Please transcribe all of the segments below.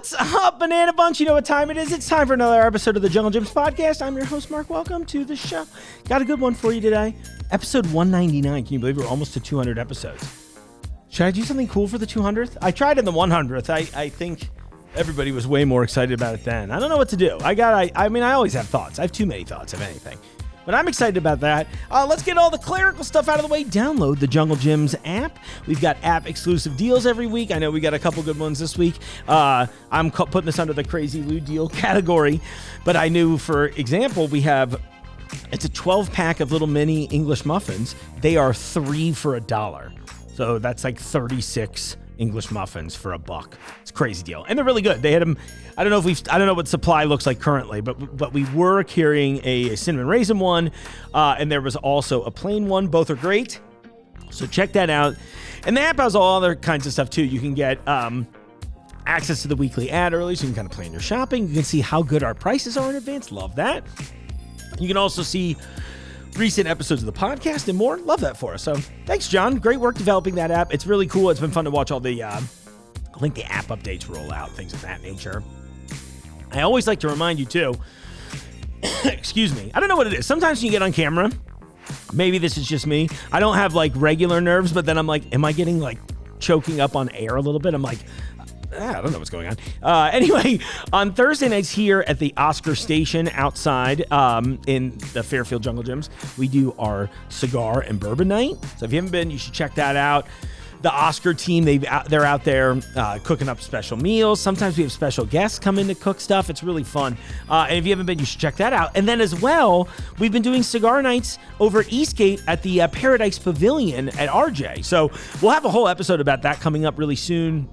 What's up, Banana Bunch? You know what time it is. It's time for another episode of the Jungle Gyms podcast. I'm your host, Mark. Welcome to the show. Got a good one for you today. Episode 199. Can you believe we're almost to 200 episodes? Should I do something cool for the 200th? I tried in the 100th. I think everybody was way more excited about it then. I don't know what to do. I mean, I always have thoughts. I have too many thoughts, if anything. But I'm excited about that. Let's get all the clerical stuff out of the way. Download the Jungle Gyms app. We've got app-exclusive deals every week. I know we got a couple good ones this week. I'm putting this under the crazy Lou deal category. But I knew, for example, it's a 12-pack of little mini English muffins. They are 3 for $1. So that's like 36 English muffins for $1. It's a crazy deal. And they're really good. They had them. I don't know what supply looks like currently, but we were carrying a cinnamon raisin one, and there was also a plain one. Both are great. So check that out. And the app has all other kinds of stuff too. You can get access to the weekly ad early, so you can kind of plan your shopping. You can see how good our prices are in advance. Love that. You can also see recent episodes of the podcast and more. Love that for us. So thanks, John. Great work developing that app. It's really cool. It's been fun to watch all the app updates roll out, things of that nature. I always like to remind you too, excuse me, I don't know what it is. Sometimes when you get on camera, maybe this is just me, I don't have like regular nerves, but then I'm like, am I getting like choking up on air a little bit? I'm like, I don't know what's going on. Anyway, on Thursday nights here at the Oscar Station outside in the Fairfield Jungle Gyms, we do our cigar and bourbon night. So if you haven't been, you should check that out. The Oscar team, they're out there cooking up special meals. Sometimes we have special guests come in to cook stuff. It's really fun. And if you haven't been, you should check that out. And then as well, we've been doing cigar nights over at Eastgate at the Paradise Pavilion at RJ. So we'll have a whole episode about that coming up really soon.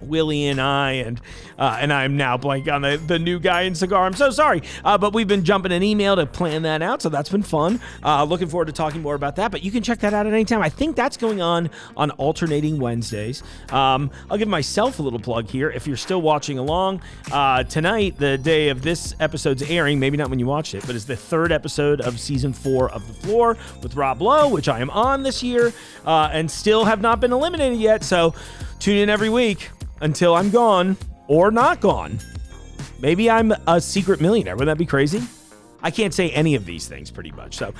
Willie and I, and I'm now blank on the new guy in cigar. I'm so sorry. But we've been jumping an email to plan that out, so that's been fun. Looking forward to talking more about that, but you can check that out at any time. I think that's going on alternating Wednesdays. I'll give myself a little plug here. If you're still watching along, tonight, the day of this episode's airing, maybe not when you watched it, but it's the 3rd episode of season 4 of The Floor with Rob Lowe, which I am on this year, and still have not been eliminated yet, so tune in every week until I'm gone or not gone. Maybe I'm a secret millionaire. Wouldn't that be crazy? I can't say any of these things pretty much. So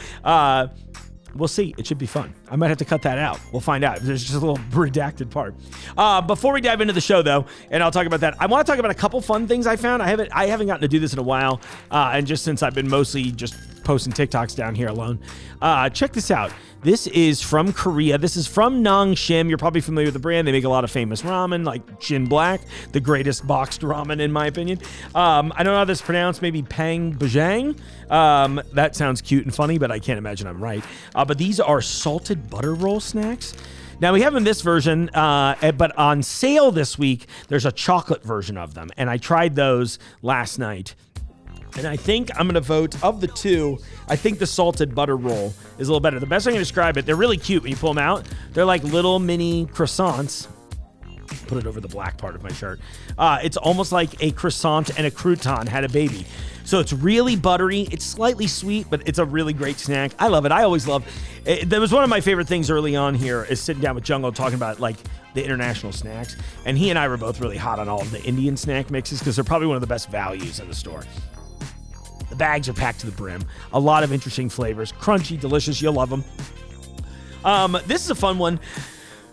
we'll see. It should be fun. I might have to cut that out. We'll find out. There's just a little redacted part. Before we dive into the show, though, and I'll talk about that, I want to talk about a couple fun things I found. I haven't gotten to do this in a while, and just since I've been mostly just posting TikToks down here alone. Check this out. This is from Korea. This is from Nongshim. You're probably familiar with the brand. They make a lot of famous ramen, like Shin Black, the greatest boxed ramen in my opinion. I don't know how this is pronounced. Maybe Pang Bajang. That sounds cute and funny, but I can't imagine I'm right. But these are salted butter roll snacks. Now, we have them in this version, but on sale this week, there's a chocolate version of them. And I tried those last night. And I think I'm going to vote, of the two, I think the salted butter roll is a little better. The best way I can describe it, they're really cute when you pull them out. They're like little mini croissants. Put it over the black part of my shirt. It's almost like a croissant and a crouton had a baby. So it's really buttery. It's slightly sweet, but it's a really great snack. I love it. I always love it. That was one of my favorite things early on here, is sitting down with Jungle talking about like the international snacks. And he and I were both really hot on all of the Indian snack mixes because they're probably one of the best values in the store. The bags are packed to the brim. A lot of interesting flavors. Crunchy, delicious. You'll love them. This is a fun one.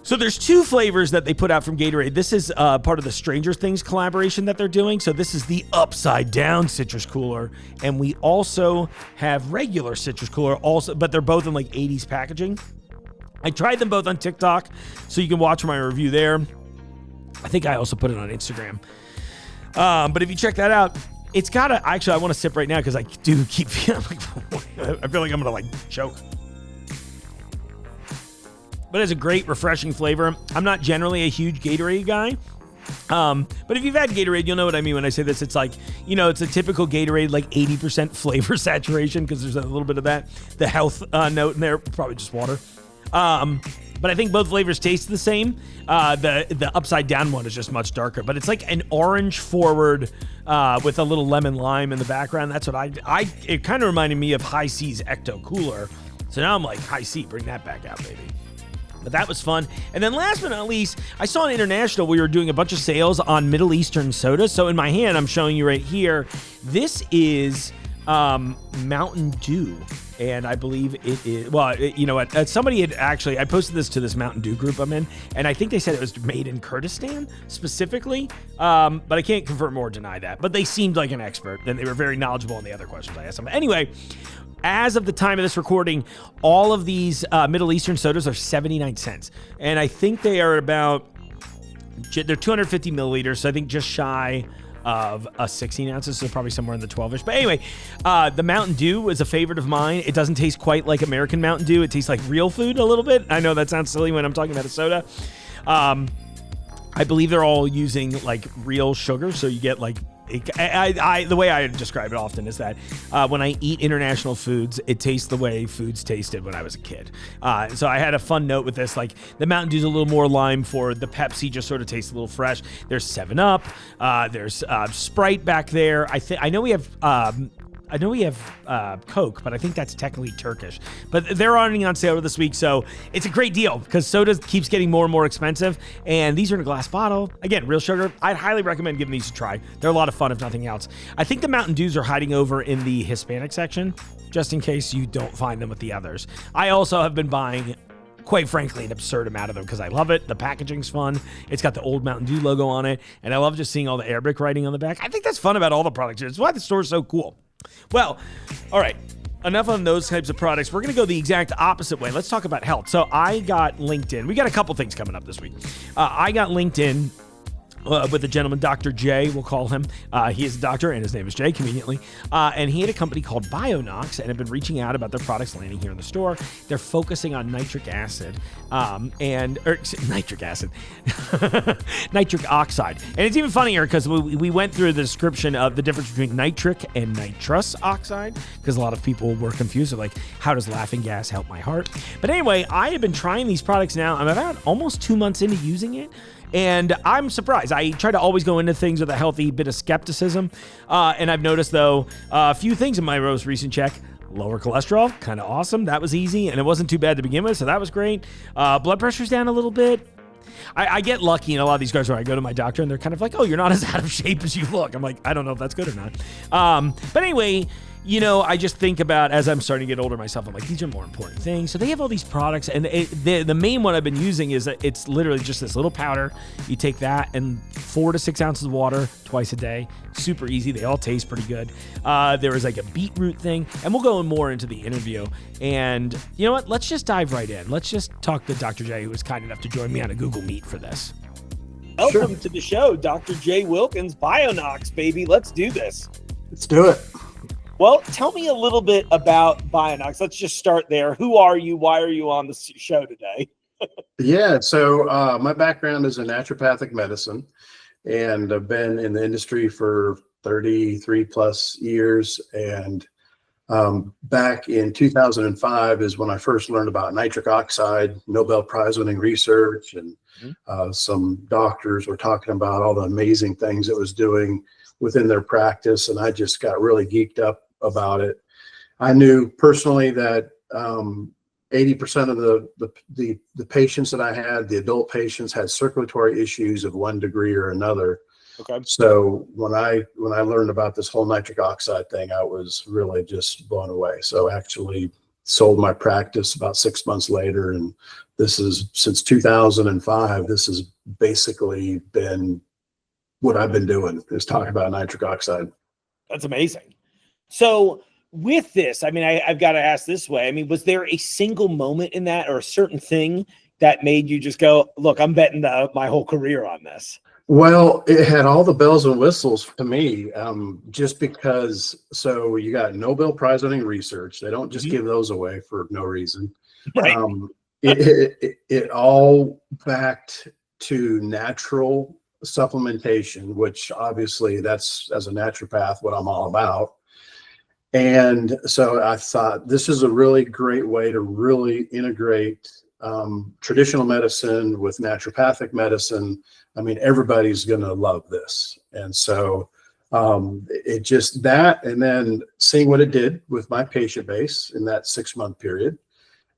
So there's 2 flavors that they put out from Gatorade. This is part of the Stranger Things collaboration that they're doing. So this is the upside down citrus cooler. And we also have regular citrus cooler also, but they're both in like 80s packaging. I tried them both on TikTok, so you can watch my review there. I think I also put it on Instagram. But if you check that out, it's got a, actually, I want to sip right now because I do keep feeling like, I feel like I'm going to like choke. But it's a great, refreshing flavor. I'm not generally a huge Gatorade guy. But if you've had Gatorade, you'll know what I mean when I say this. It's like, you know, it's a typical Gatorade, like 80% flavor saturation because there's a little bit of that. The health note in there, probably just water. But I think both flavors taste the same. The upside down one is just much darker, but it's like an orange forward with a little lemon lime in the background. That's what it kind of reminded me of High C's Ecto Cooler. So now I'm like, High C, bring that back out, baby. But that was fun. And then last but not least, I saw on International we were doing a bunch of sales on Middle Eastern sodas. So in my hand, I'm showing you right here. This is Mountain Dew. And I believe it is, well, you know what? Somebody had actually, I posted this to this Mountain Dew group I'm in, and I think they said it was made in Kurdistan specifically, but I can't confirm or deny that. But they seemed like an expert, and they were very knowledgeable on the other questions I asked them. Anyway, as of the time of this recording, all of these Middle Eastern sodas are 79 cents. And I think they are they're 250 milliliters, so I think just shy of 16 ounces, so probably somewhere in the 12-ish. But anyway, the Mountain Dew is a favorite of mine. It doesn't taste quite like American Mountain Dew. It tastes like real food a little bit. I know that sounds silly when I'm talking about a soda. I believe they're all using like real sugar, so you get like the way I describe it often is that when I eat international foods, it tastes the way foods tasted when I was a kid. So I had a fun note with this, like the Mountain Dew's a little more lime forward. The Pepsi just sort of tastes a little fresh. There's 7-Up. There's Sprite back there. I know we have Coke, but I think that's technically Turkish. But they're running on sale this week, so it's a great deal because soda keeps getting more and more expensive, and these are in a glass bottle. Again, real sugar. I'd highly recommend giving these a try. They're a lot of fun, if nothing else. I think the Mountain Dews are hiding over in the Hispanic section, just in case you don't find them with the others. I also have been buying, quite frankly, an absurd amount of them because I love it. The packaging's fun. It's got the old Mountain Dew logo on it, and I love just seeing all the Arabic writing on the back. I think that's fun about all the products. It's why the store's so cool. Well, all right, enough on those types of products. We're going to go the exact opposite way. Let's talk about health. So I got LinkedIn. We got a couple things coming up this week. I got LinkedIn with a gentleman, Dr. J, we'll call him. He is a doctor, and his name is Jay, conveniently. And he had a company called Bionox, and have been reaching out about their products landing here in the store. They're focusing on nitric acid, nitric acid, nitric oxide. And it's even funnier because we went through the description of the difference between nitric and nitrous oxide, because a lot of people were confused. They're like, how does laughing gas help my heart? But anyway, I have been trying these products now. I'm about almost 2 months into using it. And I'm surprised. I try to always go into things with a healthy bit of skepticism. And I've noticed, though, a few things in my most recent check. Lower cholesterol, kind of awesome. That was easy, and it wasn't too bad to begin with, so that was great. Blood pressure's down a little bit. I get lucky in a lot of these guys where I go to my doctor, and they're kind of like, oh, you're not as out of shape as you look. I'm like, I don't know if that's good or not. But anyway, you know, I just think about, as I'm starting to get older myself, I'm like, these are more important things. So they have all these products, and the main one I've been using is that it's literally just this little powder. You take that and 4 to 6 ounces of water twice a day. Super easy. They all taste pretty good. There is like a beetroot thing, and we'll go more into the interview. And you know what? Let's just dive right in. Let's just talk to Dr. J, who was kind enough to join me on a Google Meet for this. Welcome to the show, Dr. J. Wilkins, Bionox, baby. Let's do this. Let's do it. Well, tell me a little bit about Bionox. Let's just start there. Who are you? Why are you on the show today? Yeah, so my background is in naturopathic medicine, and I've been in the industry for 33 plus years. And back in 2005 is when I first learned about nitric oxide, Nobel Prize winning research, and some doctors were talking about all the amazing things it was doing within their practice, and I just got really geeked up about it. I knew personally that 80% of the patients that I had, the adult patients, had circulatory issues of one degree or another. Okay. So when I learned about this whole nitric oxide thing, I was really just blown away. So actually sold my practice about 6 months later, and this is since 2005. This has basically been what I've been doing, is talking about nitric oxide. That's amazing. So with this, I mean, I've got to ask this way. I mean, was there a single moment in that or a certain thing that made you just go, look, I'm betting my whole career on this? Well, it had all the bells and whistles to me, just because. So you got Nobel Prize winning research. They don't just give those away for no reason. Right. It all backed to natural supplementation, which obviously that's, as a naturopath, what I'm all about. And so I thought this is a really great way to really integrate traditional medicine with naturopathic medicine. I mean, everybody's going to love this. And so it just that, and then seeing what it did with my patient base in that 6 month period.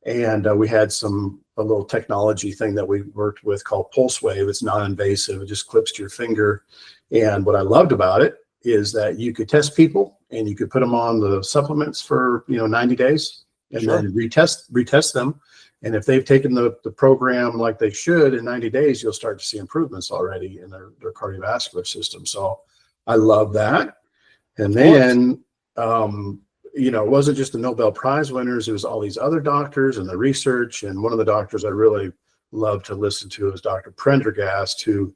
And we had a little technology thing that we worked with called Pulse Wave. It's non-invasive. It just clips to your finger. And what I loved about it is that you could test people and you could put them on the supplements for 90 days and then retest them. And if they've taken the program like they should in 90 days, you'll start to see improvements already in their cardiovascular system. So I love that. And then, it wasn't just the Nobel Prize winners. It was all these other doctors and the research. And one of the doctors I really love to listen to is Dr. Prendergast, who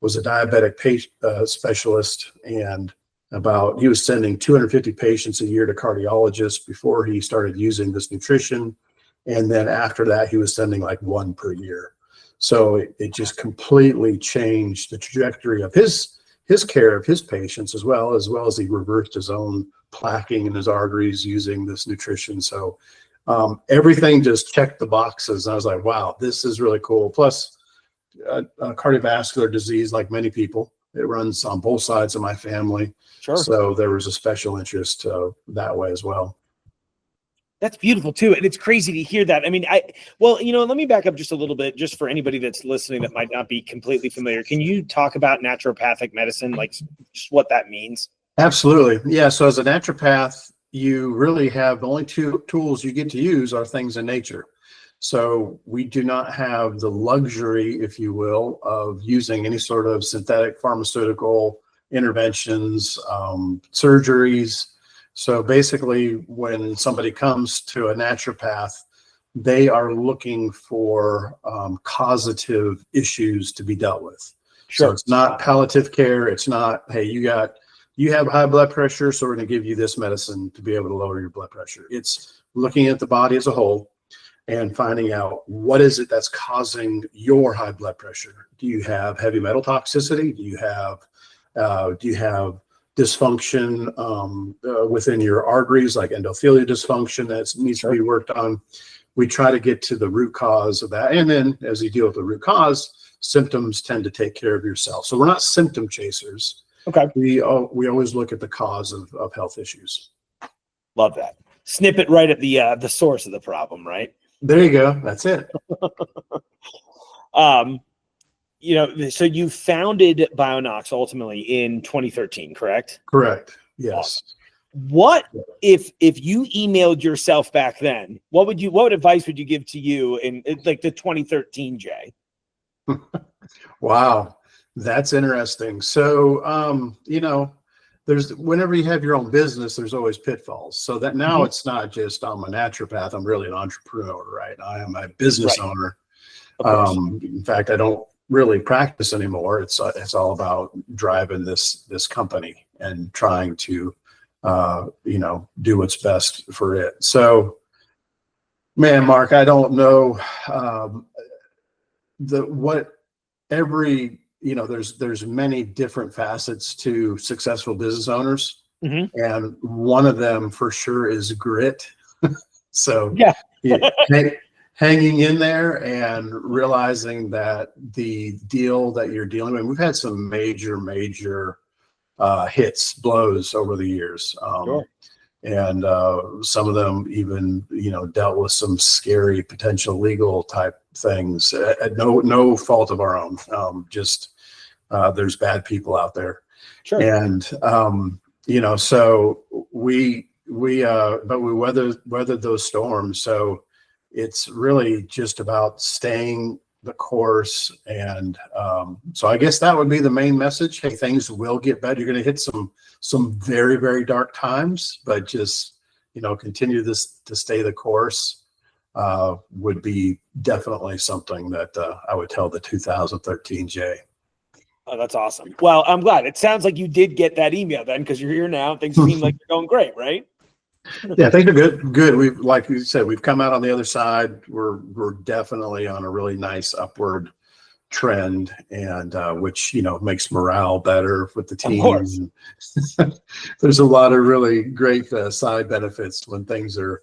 was a diabetic specialist. And he was sending 250 patients a year to cardiologists before he started using this nutrition. And then after that, he was sending like one per year. So it just completely changed the trajectory of his care of his patients, as well as he reversed his own plaquing in his arteries using this nutrition. So everything just checked the boxes. And I was like, wow, this is really cool. Plus cardiovascular disease, like many people, it runs on both sides of my family. Sure. So there was a special interest that way as well. That's beautiful too. And it's crazy to hear that. I mean, let me back up just a little bit, just for anybody that's listening that might not be completely familiar. Can you talk about naturopathic medicine, like just what that means? Absolutely. Yeah. So as a naturopath, you really have the only two tools you get to use are things in nature. So we do not have the luxury, if you will, of using any sort of synthetic pharmaceutical interventions, surgeries. So basically, when somebody comes to a naturopath, they are looking for causative issues to be dealt with. Sure. So it's not palliative care. It's not, hey, you have high blood pressure, so we're going to give you this medicine to be able to lower your blood pressure. It's looking at the body as a whole and finding out what is it that's causing your high blood pressure. Do you have heavy metal toxicity? Do you have dysfunction within your arteries, like endothelial dysfunction that needs to be worked on? We try to get to the root cause of that. And then as you deal with the root cause, symptoms tend to take care of yourself. So we're not symptom chasers. Okay. We always look at the cause of health issues. Love that. Snip it right at the source of the problem, right? There you go. That's it. So you founded Bionox ultimately in 2013, correct? Correct. Yes. What if you emailed yourself back then? What advice would you give to you in like the 2013 Jay? Wow, that's interesting. So there's whenever you have your own business, there's always pitfalls. So that now it's not just I'm a naturopath, I'm really an entrepreneur, right? I am a business owner. In fact, I don't really practice anymore. It's all about driving this company and trying to do what's best for it. So, man, Mark, I don't know there's many different facets to successful business owners, and one of them for sure is grit. So hanging in there and realizing that the deal that you're dealing with, we've had some major blows over the years. And some of them even, dealt with some scary potential legal type things at no fault of our own. There's bad people out there. Sure. And, so we weathered those storms. So it's really just about staying the course. And so I guess that would be the main message. Hey, things will get better. You're going to hit some very, very dark times, but just, continue to stay the course would be definitely something that I would tell the 2013 Jay. Oh, that's awesome. Well, I'm glad. It sounds like you did get that email then, because you're here now. Things seem like they're going great, right? Yeah, things are good. We've, like you said, we've come out on the other side. We're definitely on a really nice upward trend, and which makes morale better with the team. Of course. There's a lot of really great side benefits when things are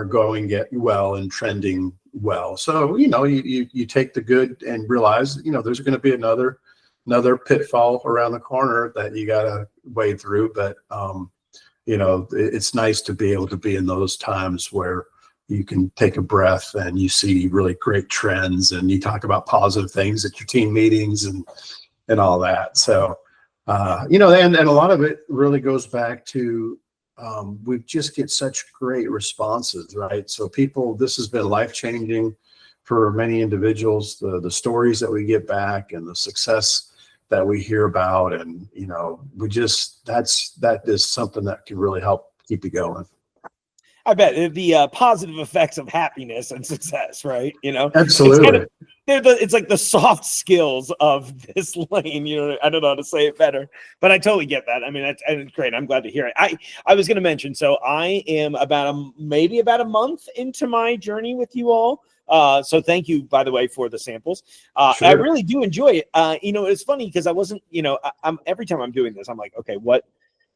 going well and trending well. So you take the good and realize there's going to be another pitfall around the corner that you got to wade through, but it's nice to be able to be in those times where you can take a breath and you see really great trends, and you talk about positive things at your team meetings and all that. So, and a lot of it really goes back to, we just get such great responses, right? So this has been life-changing for many individuals, the stories that we get back and the success that we hear about. And, that is something that can really help keep you going. I bet the positive effects of happiness and success, right? Absolutely. It's like the soft skills of this lane. I don't know how to say it better, but I totally get that. I mean, that's great. I'm glad to hear it. I was going to mention, so I am maybe about a month into my journey with you all. So thank you, by the way, for the samples. Sure. I really do enjoy it. It's funny because I wasn't, I'm every time I'm doing this, I'm like, okay, what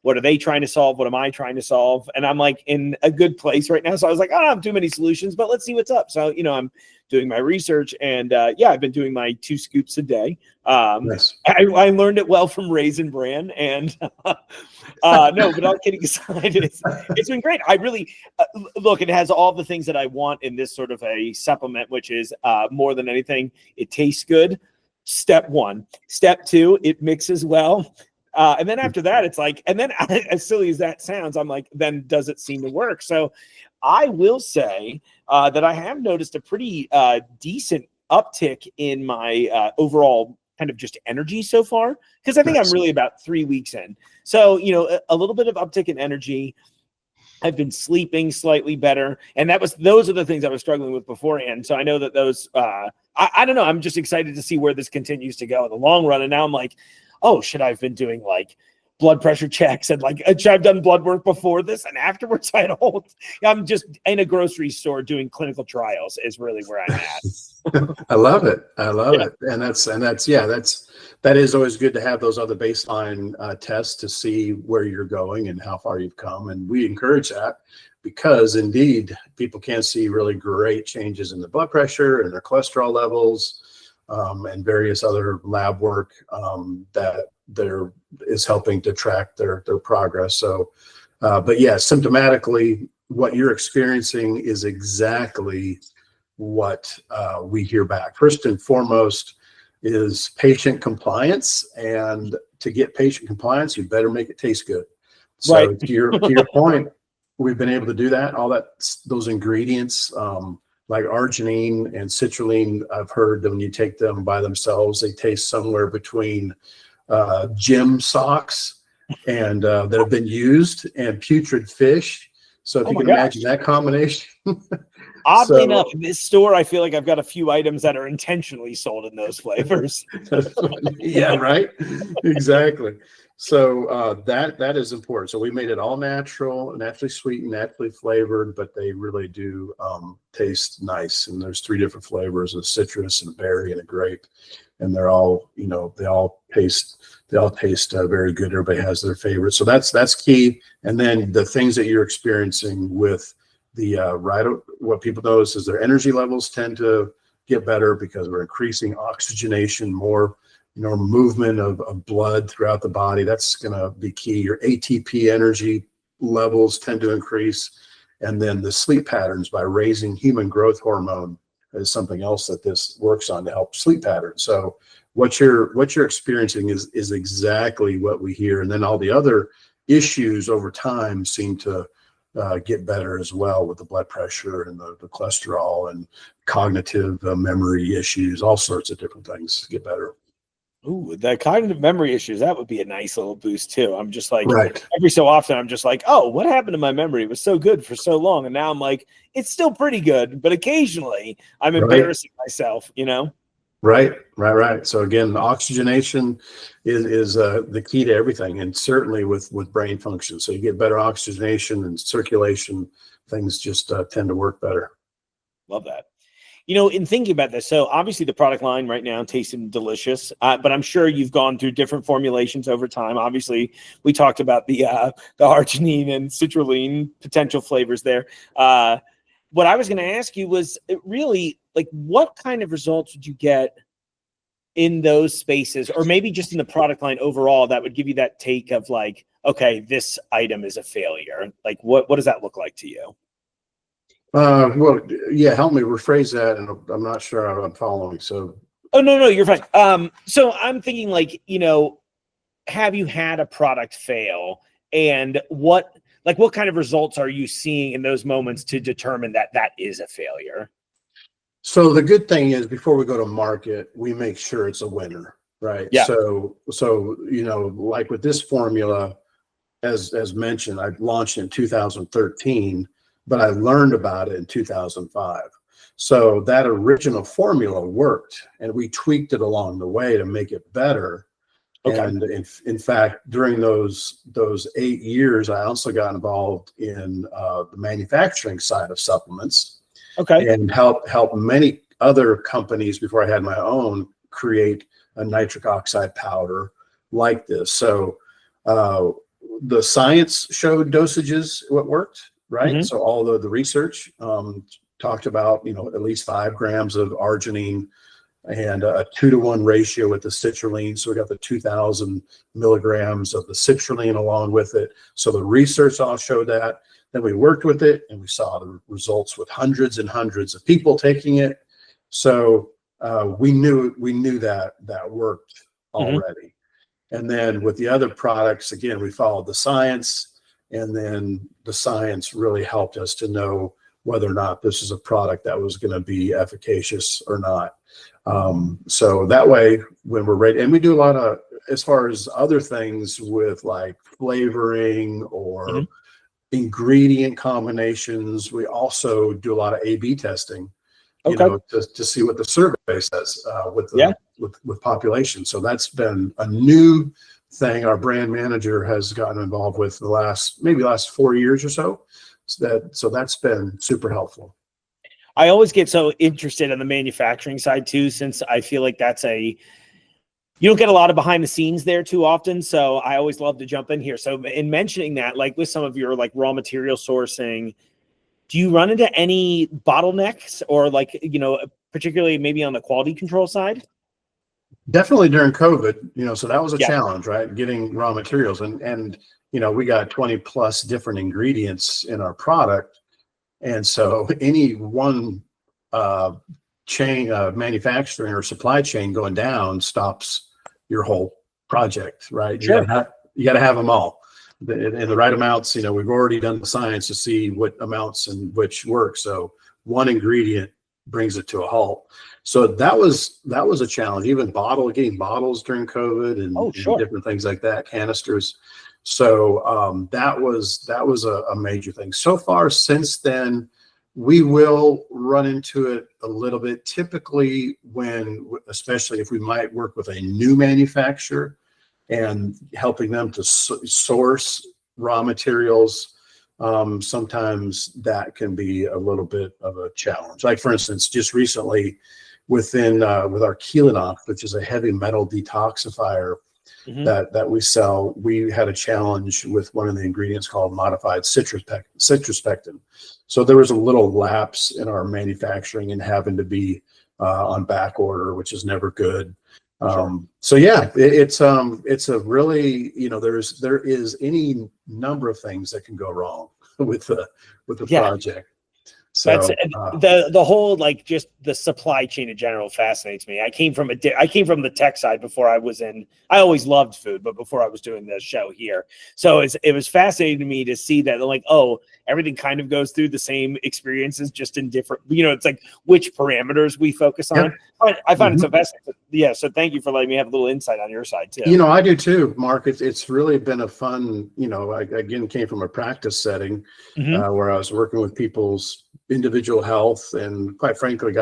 are they trying to solve? What am I trying to solve? And I'm like in a good place right now. So I was like, I don't have too many solutions, but let's see what's up. So, I'm doing my research, and I've been doing my 2 scoops a day. Nice. I learned it well from Raisin Bran, and no, but all kidding aside, it's been great. I really look, it has all the things that I want in this sort of a supplement, which is more than anything, it tastes good. Step 1. Step 2, it mixes well. And then after that, it's like, and then as silly as that sounds, I'm like, then does it seem to work? So I will say that I have noticed a pretty decent uptick in my overall kind of just energy so far, because I think I'm really about 3 weeks in. So, a little bit of uptick in energy. I've been sleeping slightly better. And those are the things I was struggling with beforehand. So I know that those, I don't know. I'm just excited to see where this continues to go in the long run. And now I'm like, oh, should I have been doing like blood pressure checks and like I've done blood work before this and afterwards? I'm just in a grocery store doing clinical trials is really where I'm at. I love it. I love it. And that is always good to have those other baseline tests to see where you're going and how far you've come. And we encourage that because indeed people can see really great changes in the blood pressure and their cholesterol levels. And various other lab work that there is helping to track their progress. So, but yeah, symptomatically, what you're experiencing is exactly what we hear back. First and foremost is patient compliance, and to get patient compliance, you better make it taste good. So, right. to your point, we've been able to do that. Those ingredients. Like arginine and citrulline, I've heard that when you take them by themselves, they taste somewhere between gym socks and that have been used and putrid fish. So if you can imagine that combination. Oddly enough, in this store, I feel like I've got a few items that are intentionally sold in those flavors. Yeah, right. Exactly. So that is important. So we made it all natural, naturally sweetened, naturally flavored, but they really do taste nice. And there's 3 different flavors: a citrus, and a berry, and a grape. And they're all, they all taste very good. Everybody has their favorite. So that's key. And then the things that you're experiencing with the what people notice is their energy levels tend to get better because we're increasing oxygenation, more movement of blood throughout the body. That's going to be key. Your ATP energy levels tend to increase. And then the sleep patterns by raising human growth hormone is something else that this works on to help sleep patterns. So what you're experiencing is exactly what we hear. And then all the other issues over time seem to get better as well, with the blood pressure and the cholesterol and cognitive memory issues, all sorts of different things get better. Ooh, the cognitive memory issues, that would be a nice little boost too. I'm just like, right. Every so often, I'm just like, oh, what happened to my memory? It was so good for so long. And now I'm like, it's still pretty good, but occasionally I'm embarrassing myself, Right. So again, the oxygenation is the key to everything, and certainly with brain function. So you get better oxygenation and circulation, things just tend to work better. Love that. In thinking about this, so obviously the product line right now tasting delicious, but I'm sure you've gone through different formulations over time. Obviously, we talked about the arginine and citrulline potential flavors there. What I was going to ask you was really like, what kind of results would you get in those spaces, or maybe just in the product line overall, that would give you that take of like, okay, this item is a failure? Like, what does that look like to you? Well, yeah, help me rephrase that, and I'm not sure I'm following. So, Oh, no, you're fine. So I'm thinking like, have you had a product fail, and what kind of results are you seeing in those moments to determine that that is a failure? so the good thing is before we go to market, we make sure it's a winner, right? Yeah. So like with this formula, as mentioned, I launched in 2013, but I learned about it in 2005. So that original formula worked, and we tweaked it along the way to make it better. Okay. And in fact, during those 8 years, I also got involved in the manufacturing side of supplements, Okay. and help many other companies before I had my own create a nitric oxide powder like this. So the science showed dosages what worked, right? Mm-hmm. So all the research talked about at least 5 grams of arginine and a 2-to-1 ratio with the citrulline. So we got the 2,000 milligrams of the citrulline along with it. So the research all showed that. Then we worked with it, and we saw the results with hundreds and hundreds of people taking it. So we knew that worked already. And then with the other products, again, we followed the science, and then the science really helped us to know whether or not this is a product that was going to be efficacious or not. So that way, when we're ready, and we do a lot of, as far as other things with like flavoring or ingredient combinations, we also do a lot of A/B testing, to see what the survey says with population. So that's been a new thing our brand manager has gotten involved with the last 4 years or so. So that's been super helpful. I always get so interested on the manufacturing side too, since I feel like you don't get a lot of behind the scenes there too often. So I always love to jump in here. So in mentioning that, like with some of your like raw material sourcing, do you run into any bottlenecks or particularly maybe on the quality control side? Definitely during COVID, so that was a Yeah. challenge, right? Getting raw materials, and we got 20 plus different ingredients in our product. And so any one chain manufacturing or supply chain going down stops your whole project, right? Sure. You got to have them all in the right amounts. We've already done the science to see what amounts and which work. So one ingredient brings it to a halt. So that was a challenge. Even getting bottles during COVID and different things like that, canisters. So that was a major thing. So far since then, we will run into it a little bit. Typically, especially if we might work with a new manufacturer and helping them to source raw materials, sometimes that can be a little bit of a challenge. Like for instance, just recently, with our Kelonox, which is a heavy metal detoxifier that we sell, we had a challenge with one of the ingredients called modified citrus pectin. So there was a little lapse in our manufacturing and having to be on back order, which is never good. So yeah, it's a really, there is any number of things that can go wrong with the project. So that's the whole, like, just the supply chain in general fascinates me. I came from the tech side before I always loved food, but before I was doing the show here. So it was fascinating to me to see that, like, oh, everything kind of goes through the same experiences, just in different, it's like which parameters we focus on. Yep. But I find it so fascinating. Yeah. So thank you for letting me have a little insight on your side too. I do too, Mark. It's really been a fun, I again came from a practice setting where I was working with people's individual health, and quite frankly,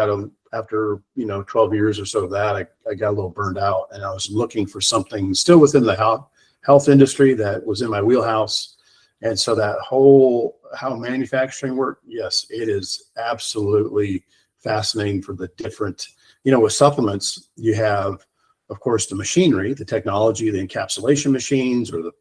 after 12 years or so of that, I got a little burned out, and I was looking for something still within the health industry that was in my wheelhouse. And so that whole how manufacturing work, yes, it is absolutely fascinating for the different, with supplements, you have, of course, the machinery, the technology, the encapsulation machines, or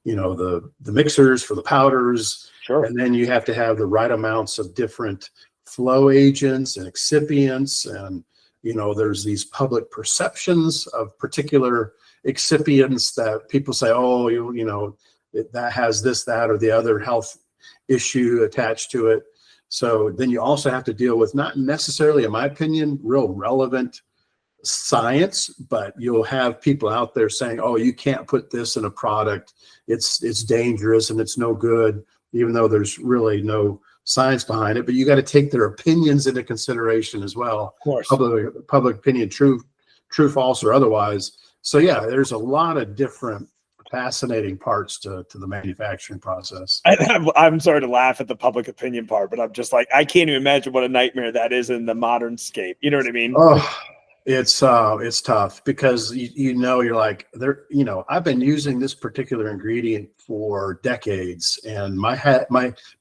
the mixers for the powders. Sure. And then you have to have the right amounts of different flow agents and excipients. And, there's these public perceptions of particular excipients that people say, oh, that has this, that, or the other health issue attached to it. So then you also have to deal with not necessarily, in my opinion, real relevant science, but you'll have people out there saying, oh, you can't put this in a product. It's dangerous and it's no good, even though there's really no science behind it. But you got to take their opinions into consideration as well. Of course. Public opinion, true, false, or otherwise. So yeah, there's a lot of different fascinating parts to the manufacturing process. I'm sorry to laugh at the public opinion part, but I'm just like, I can't even imagine what a nightmare that is in the modern scape. You know what I mean? Oh, it's tough because you're like, I've been using this particular ingredient for decades, and my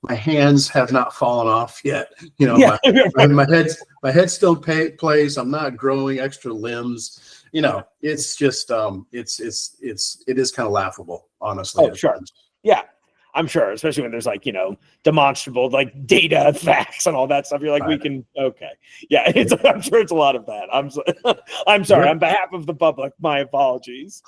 hands have not fallen off yet. Yeah. my head still plays. I'm not growing extra limbs. It's just it is kind of laughable, honestly. Oh, sure. Yeah. I'm sure, especially when there's like, demonstrable like data, facts, and all that stuff. You're like, we can, okay. Yeah, I'm sure it's a lot of that. I'm sorry. On behalf of the public, my apologies.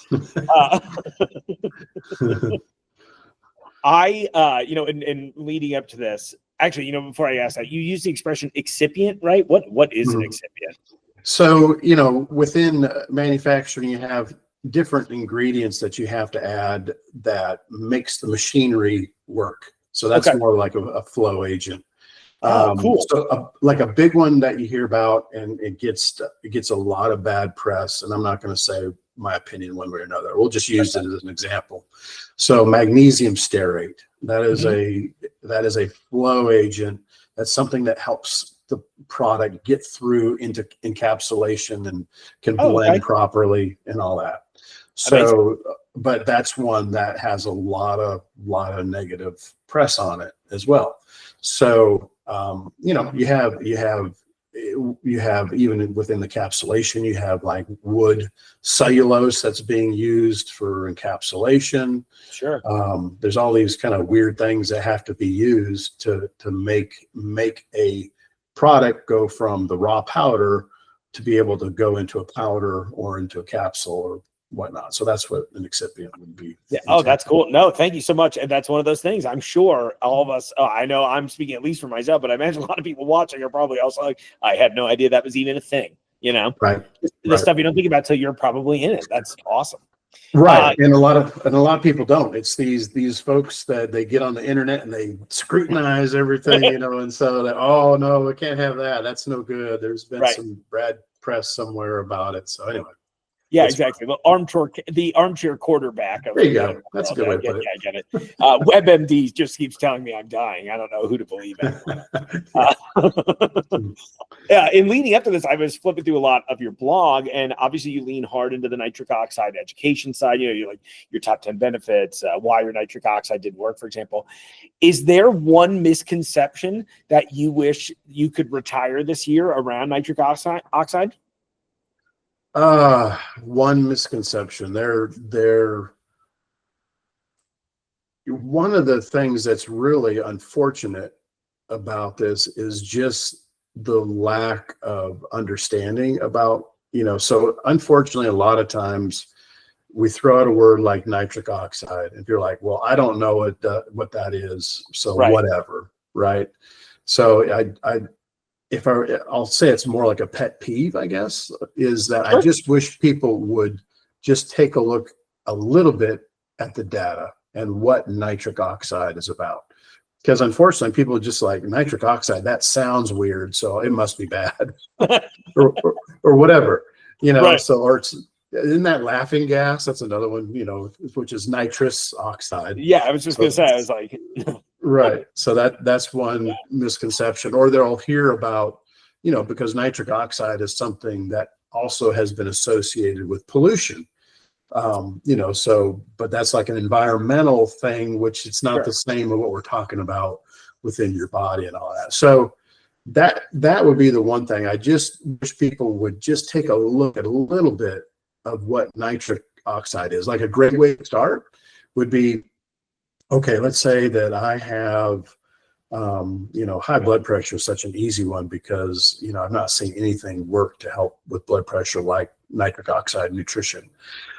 In leading up to this, actually, before I ask that, you use the expression excipient, right? What is an excipient? So, within manufacturing, you have different ingredients that you have to add that makes the machinery work. So that's more like a flow agent. Cool. So like a big one that you hear about, and it gets a lot of bad press, and I'm not going to say my opinion one way or another. We'll just use it as an example. So magnesium stearate, that is a flow agent. That's something that helps the product get through into encapsulation and can blend properly and all that. So, but that's one that has a lot of negative press on it as well. So, you have even within the encapsulation, you have like wood cellulose that's being used for encapsulation. Sure. There's all these kind of weird things that have to be used to make a product go from the raw powder to be able to go into a powder or into a capsule or whatnot. So that's what an excipient would be. Yeah. Oh, that's cool. No, thank you so much. And that's one of those things. I'm sure all of us, I know I'm speaking at least for myself, but I imagine a lot of people watching are probably also like, I had no idea that was even a thing, Right. The stuff you don't think about till you're probably in it. That's awesome. Right. And a lot of people don't. It's these folks that they get on the internet and they scrutinize everything, and so that, oh no, we can't have that. That's no good. There's been some bad press somewhere about it. So anyway. Yeah, exactly. The armchair quarterback. There you go. That's a good way to put it. I get it. WebMD just keeps telling me I'm dying. I don't know who to believe in. In leading up to this, I was flipping through a lot of your blog, and obviously you lean hard into the nitric oxide education side. You're like your top 10 benefits, why your nitric oxide didn't work, for example. Is there one misconception that you wish you could retire this year around nitric oxide? One misconception. One of the things that's really unfortunate about this is just the lack of understanding about, so unfortunately, a lot of times we throw out a word like nitric oxide, and you're like, well, I don't know what that is, so whatever, right? So I'll say it's more like a pet peeve, I guess, is that I just wish people would just take a look a little bit at the data and what nitric oxide is about. Because unfortunately, people are just like, nitric oxide, that sounds weird, so it must be bad or whatever, so, or isn't that laughing gas? That's another one, which is nitrous oxide. Yeah, I was just going to say, I was like... Right. So that's one misconception. Or they'll hear about, because nitric oxide is something that also has been associated with pollution. But that's like an environmental thing, which it's not the same as what we're talking about within your body and all that. So that would be the one thing. I just wish people would just take a look at a little bit of what nitric oxide is. Like a great way to start would be, okay, let's say that I have, high blood pressure is such an easy one because, I've not seen anything work to help with blood pressure like nitric oxide nutrition.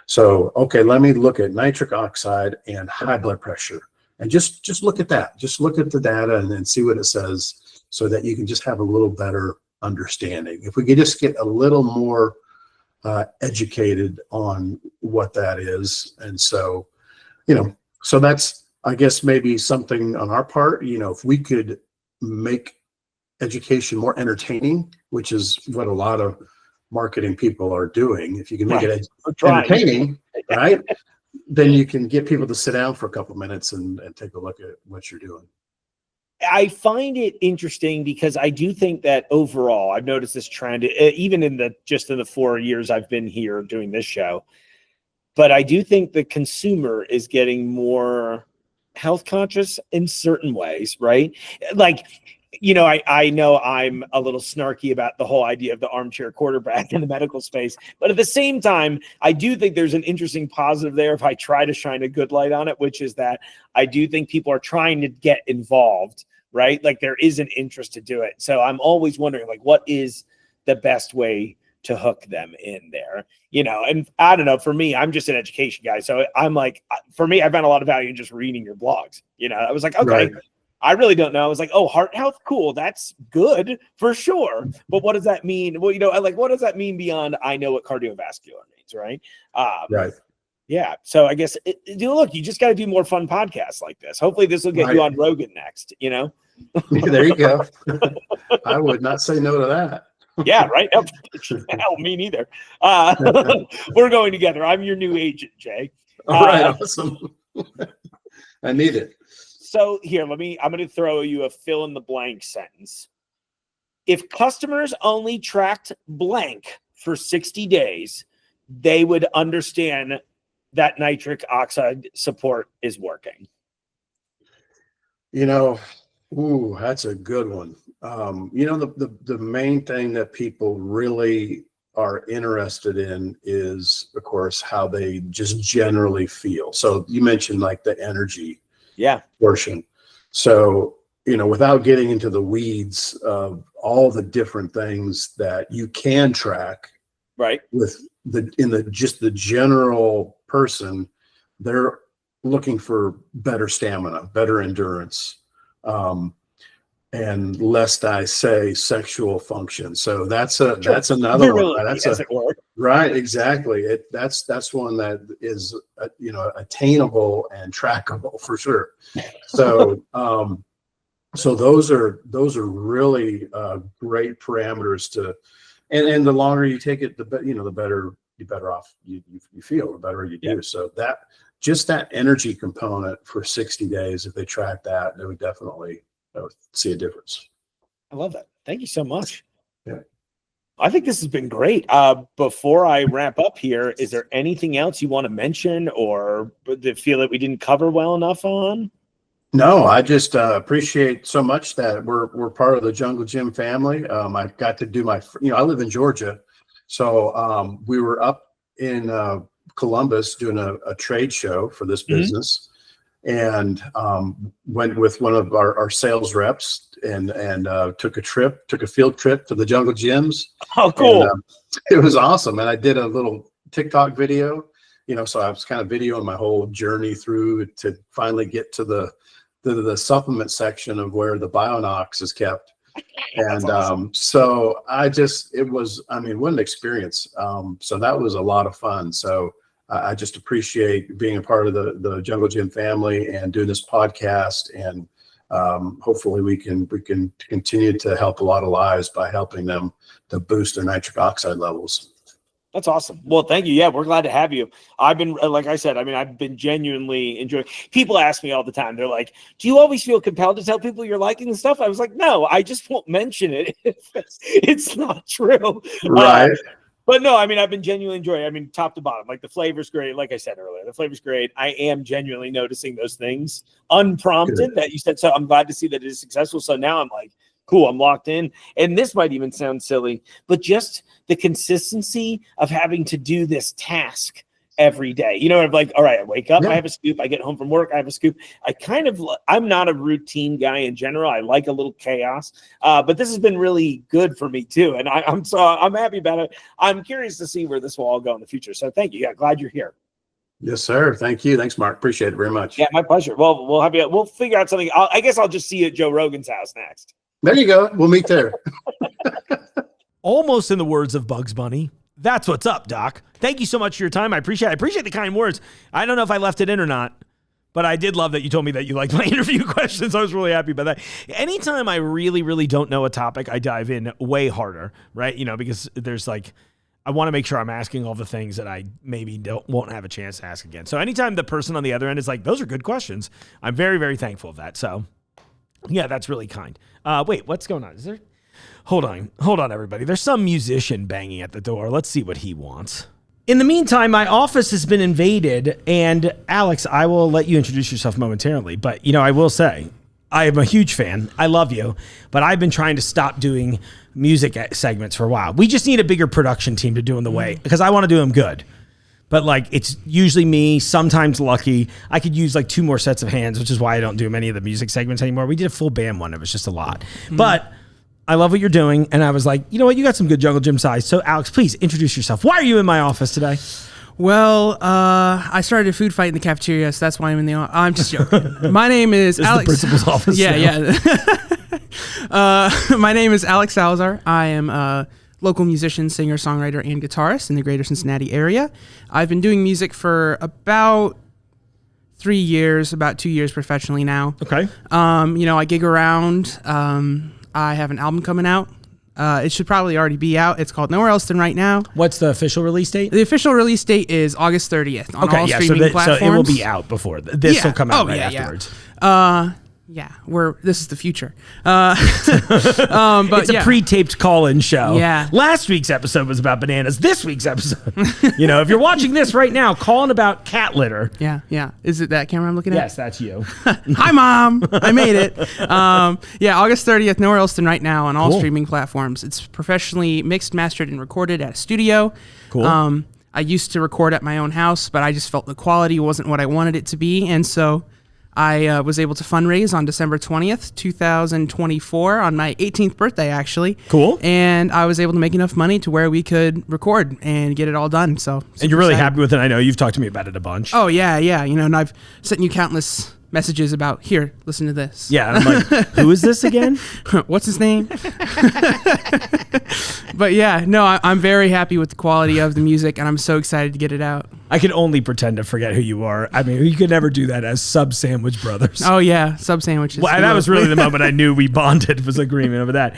So, okay, let me look at nitric oxide and high blood pressure. And just look at that. Just look at the data and then see what it says so that you can just have a little better understanding. If we could just get a little more educated on what that is. And so, so that's, I guess, maybe something on our part, if we could make education more entertaining, which is what a lot of marketing people are doing. If you can make it entertaining, right, then you can get people to sit down for a couple of minutes and take a look at what you're doing. I find it interesting because I do think that overall, I've noticed this trend, even in the 4 years I've been here doing this show. But I do think the consumer is getting more health conscious in certain ways, right? Like, I know I'm a little snarky about the whole idea of the armchair quarterback in the medical space, but at the same time, I do think there's an interesting positive there if I try to shine a good light on it, which is that I do think people are trying to get involved, right? Like there is an interest to do it. So I'm always wondering, like, what is the best way to hook them in there? And I don't know, for me, I'm just an education guy. So I'm like, for me, I found a lot of value in just reading your blogs. I was like, okay. Right. I really don't know. I was like, oh, heart health, cool. That's good for sure. But what does that mean? Well, what does that mean beyond I know what cardiovascular means, right? Right. Yeah. So I guess, look, you just got to do more fun podcasts like this. Hopefully this will get you on Rogan next, There you go. I would not say no to that. Yeah, right. Hell, me neither. We're going together. I'm your new agent, Jay. All right. Awesome. I need it. So here, I'm going to throw you a fill in the blank sentence. If customers only tracked blank for 60 days, they would understand that nitric oxide support is working. That's a good one. The main thing that people really are interested in is, of course, how they just generally feel. So you mentioned like the energy portion. So, without getting into the weeds of all the different things that you can track, right? With the general person, they're looking for better stamina, better endurance, and lest I say sexual function. So that's another one. Right. Exactly. That's one that is, attainable and trackable for sure. So, so those are really great parameters to, and the longer you take it, the better off you feel, the better you do. So that energy component for 60 days, if they track that, they would definitely see a difference. I love that. Thank you so much. Yeah. I think this has been great. Before I wrap up here, is there anything else you want to mention or feel that we didn't cover well enough on? No, I just appreciate so much that we're part of the Jungle Gym family. I got to do I live in Georgia. So we were up in Columbus doing a trade show for this business. And went with one of our sales reps and took a field trip to the Jungle Gyms. Oh, cool. And, it was awesome. And I did a little TikTok video, so I was kind of videoing my whole journey through to finally get to the supplement section of where the Bionox is kept. And awesome. So what an experience. So that was a lot of fun. So I just appreciate being a part of the Jungle Gym family and doing this podcast, and hopefully we can continue to help a lot of lives by helping them to boost their nitric oxide levels. That's awesome. Well, thank you. Yeah, we're glad to have you. I've been, like I said, I've been genuinely enjoying. People ask me all the time. They're like, "Do you always feel compelled to tell people you're liking the stuff?" I was like, "No, I just won't mention it if it's not true." Right. But no, I've been genuinely enjoying. Top to bottom, like the flavor's great. Like I said earlier, the flavor's great. I am genuinely noticing those things unprompted that you said. So I'm glad to see that it is successful. So now I'm like, cool, I'm locked in. And this might even sound silly, but just the consistency of having to do this task every day. I'm like, all right, I wake up, I have a scoop. I get home from work, I have a scoop. I'm not a routine guy in general. I like a little chaos, but this has been really good for me too. And I'm happy about it. I'm curious to see where this will all go in the future. So thank you. Yeah, glad you're here. Yes, sir. Thank you. Thanks, Mark. Appreciate it very much. Yeah, my pleasure. Well, we'll figure out something. I guess I'll just see you at Joe Rogan's house next. There you go. We'll meet there. Almost in the words of Bugs Bunny. That's what's up, Doc. Thank you so much for your time. I appreciate the kind words. I don't know if I left it in or not, but I did love that you told me that you liked my interview questions. I was really happy about that. Anytime I really, really don't know a topic, I dive in way harder, right? Because there's I want to make sure I'm asking all the things that I maybe won't have a chance to ask again. So anytime the person on the other end is like, those are good questions, I'm very, very thankful of that. So yeah, that's really kind. Wait, what's going on? Is there... Hold on, everybody. There's some musician banging at the door. Let's see what he wants. In the meantime, my office has been invaded, and Alex, I will let you introduce yourself momentarily, but I will say, I am a huge fan. I love you, but I've been trying to stop doing music segments for a while. We just need a bigger production team to do them the way, because I want to do them good. But it's usually me, sometimes Lucky. I could use 2 more sets of hands, which is why I don't do many of the music segments anymore. We did a full band one. It was just a lot. But I love what you're doing. And I was like, you know what? You got some good jungle gym size. So Alex, please introduce yourself. Why are you in my office today? Well, I started a food fight in the cafeteria, so that's why I'm in the office. I'm just joking. My name is Alex. The principal's office. Yeah. My name is Alex Salazar. I am a local musician, singer, songwriter, and guitarist in the greater Cincinnati area. I've been doing music for about 3 years, about 2 years professionally now. Okay. I gig around. I have an album coming out. It should probably already be out. It's called Nowhere Else Than Right Now. What's the official release date? The official release date is August 30th on all streaming platforms. So it will be out before this will come out afterwards. This is the future. But it's a pre-taped call-in show. Yeah. Last week's episode was about bananas. This week's episode, if you're watching this right now, calling about cat litter. Yeah. Is it that camera I'm looking at? Yes, that's you. Hi, Mom. I made it. August 30th, Nowhere Else Than Right Now on all streaming platforms. It's professionally mixed, mastered, and recorded at a studio. Cool. I used to record at my own house, but I just felt the quality wasn't what I wanted it to be, and so I was able to fundraise on December 20th, 2024, on my 18th birthday, actually. Cool. And I was able to make enough money to where we could record and get it all done. So, and you're really happy with it. I know you've talked to me about it a bunch. Oh, yeah. And I've sent you countless messages about, here, listen to this. Yeah, and I'm like, who is this again? What's his name? But I'm very happy with the quality of the music, and I'm so excited to get it out. I can only pretend to forget who you are. I mean, you could never do that as Sub Sandwich Brothers. Oh, yeah, Sub Sandwiches. Well, that was really the moment I knew we bonded, was agreement over that.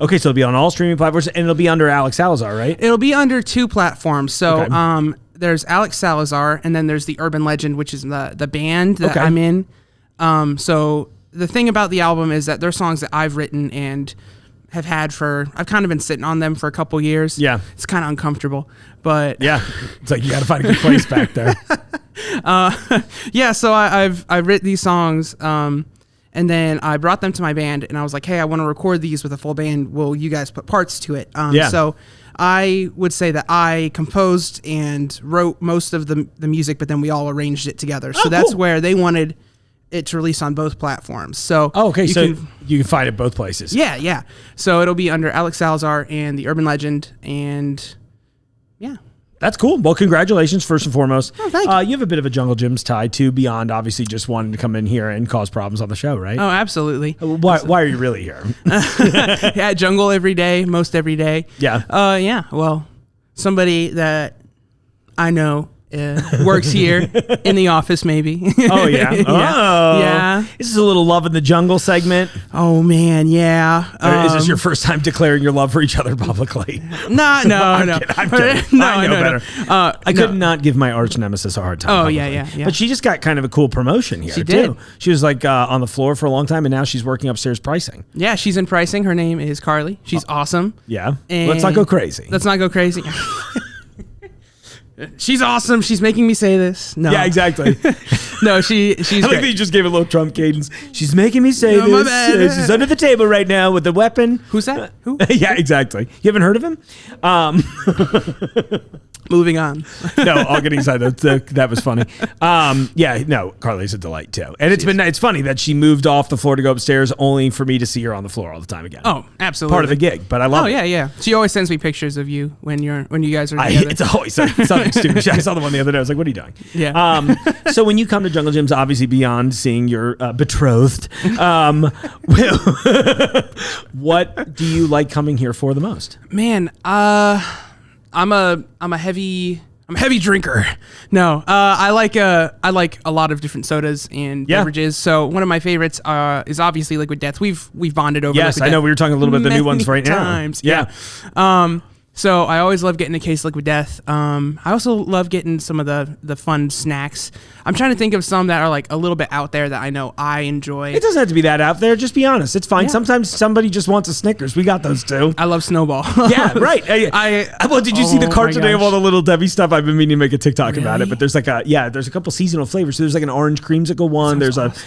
Okay, so it'll be on all streaming platforms, and it'll be under Alex Salazar, right? It'll be under 2 platforms. So, there's Alex Salazar, and then there's the Urban Legend, which is the band that I'm in. So the thing about the album is that they're songs that I've written and have had I've kind of been sitting on them for a couple years. Yeah. It's kind of uncomfortable, but yeah, it's like you got to find a good place back there. So I've written these songs, and then I brought them to my band, and I was like, hey, I want to record these with a full band. Will you guys put parts to it? So I would say that I composed and wrote most of the music, but then we all arranged it together. So that's where they wanted it to release on both platforms. So you can find it both places. Yeah. So it'll be under Alex Salazar and the Urban Legend, and yeah. That's cool. Well, congratulations, first and foremost. Oh, thank you. You have a bit of a Jungle Gyms tie, too, beyond obviously just wanting to come in here and cause problems on the show, right? Oh, absolutely. Why are you really here? Yeah, jungle every day, most every day. Yeah. Well, somebody that I know works here in the office, maybe. Oh, yeah? Yeah. This is a little Love in the Jungle segment. Oh, man, yeah. Or is this your first time declaring your love for each other publicly? No. I'm kidding. I know better. No. I could not give my arch nemesis a hard time. Oh, publicly. yeah. But she just got kind of a cool promotion here, She did. too. She was on the floor for a long time, and now she's working upstairs pricing. Yeah, she's in pricing. Her name is Carly. She's awesome. Yeah. And Let's not go crazy. Let's not go crazy. She's awesome. She's making me say this. No. Yeah, exactly. No, she's I like great. that you just gave a little Trump cadence. She's making me say No, my this. bad. She's under the table right now with a weapon. Who's that? Who? Yeah, exactly. You haven't heard of him? Moving on. No, all getting aside, that was funny. Yeah, no, Carly's a delight too, and it's funny that she moved off the floor to go upstairs only for me to see her on the floor all the time again. Oh, absolutely, part of the gig. But I love it. Yeah. She always sends me pictures of you when you guys are together. It's always something stupid. I saw the one the other day. I was like, "What are you doing?" Yeah. So when you come to Jungle Gyms, obviously beyond seeing your betrothed, what do you like coming here for the most? Man, I'm a heavy drinker. No, I like a lot of different sodas and beverages. So one of my favorites is obviously Liquid Death. We've bonded over. Yes, I know. We were talking a little bit the new ones right now. Yeah. So I always love getting a case of Liquid Death. I also love getting some of the fun snacks. I'm trying to think of some that are like a little bit out there that I know I enjoy. It doesn't have to be that out there. Just be honest. It's fine. Yeah. Sometimes somebody just wants a Snickers. We got those too. I love Snowball. Yeah, right. Well, did you see the cart today of all the Little Debbie stuff? I've been meaning to make a TikTok about it, but there's there's a couple seasonal flavors. So there's like an orange creamsicle one. There's awesome.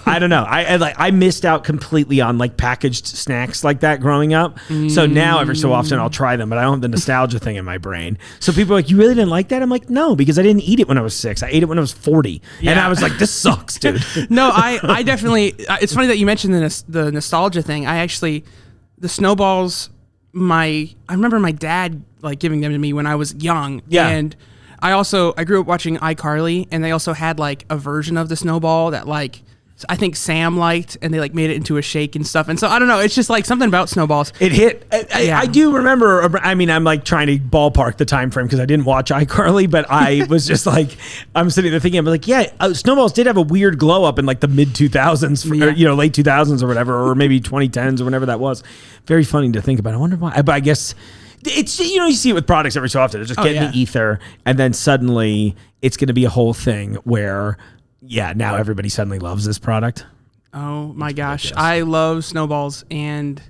I don't know. I missed out completely on like packaged snacks like that growing up. So now every so often I'll try them, but I don't have the nostalgia thing in my brain. So people are like, "You really didn't like that?" I'm like, "No, because I didn't eat it when I was 6. I ate it when I was 40." Yeah. And I was like, "This sucks, dude." No, I definitely. It's funny that you mentioned the nostalgia thing. The Snowballs. I remember my dad like giving them to me when I was young. Yeah. And I grew up watching iCarly, and they also had like a version of the Snowball that like I think Sam liked, and they like made it into a shake and stuff. And so I don't know, it's just like something about Snowballs. It hit. I do remember. I mean, I'm like trying to ballpark the time frame because I didn't watch iCarly, but I was just like, I'm sitting there thinking, I'm like, yeah, Snowballs did have a weird glow up in like the mid 2000s, or, late 2000s or whatever, or maybe 2010s or whenever that was. Very funny to think about. I wonder why. But I guess it's, you see it with products every so often. It's just getting the ether, and then suddenly it's going to be a whole thing where. Yeah, now everybody suddenly loves this product. Oh my gosh, I love Snowballs, and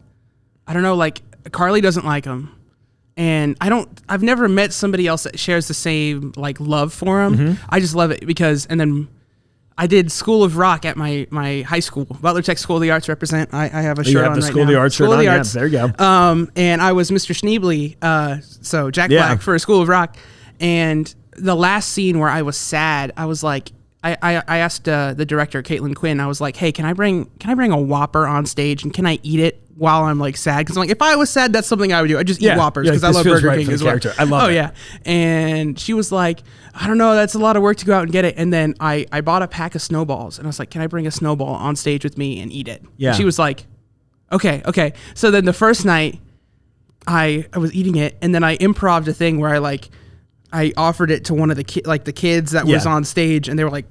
I don't know, like Carly doesn't like them, and I've never met somebody else that shares the same like love for them. Mm-hmm. I just love it and then I did School of Rock at my high school, Butler Tech School of the Arts represent. I have a shirt on right now. School of the Arts shirt on, yeah, there you go. And I was Mr. Schneebly, so Jack Black for School of Rock, and the last scene where I was sad, I was like, I asked the director, Caitlin Quinn, I was like, hey, can I bring a Whopper on stage, and can I eat it while I'm like sad? Because I'm like, if I was sad, that's something I would do. I just eat Whoppers because I love Burger King as well. I love it. Oh, yeah. And she was like, I don't know, that's a lot of work to go out and get it. And then I bought a pack of Snowballs, and I was like, can I bring a Snowball on stage with me and eat it? Yeah. And she was like, okay. So then the first night, I was eating it, and then I improv'd a thing where I offered it to one of the kids that was on stage, and they were like,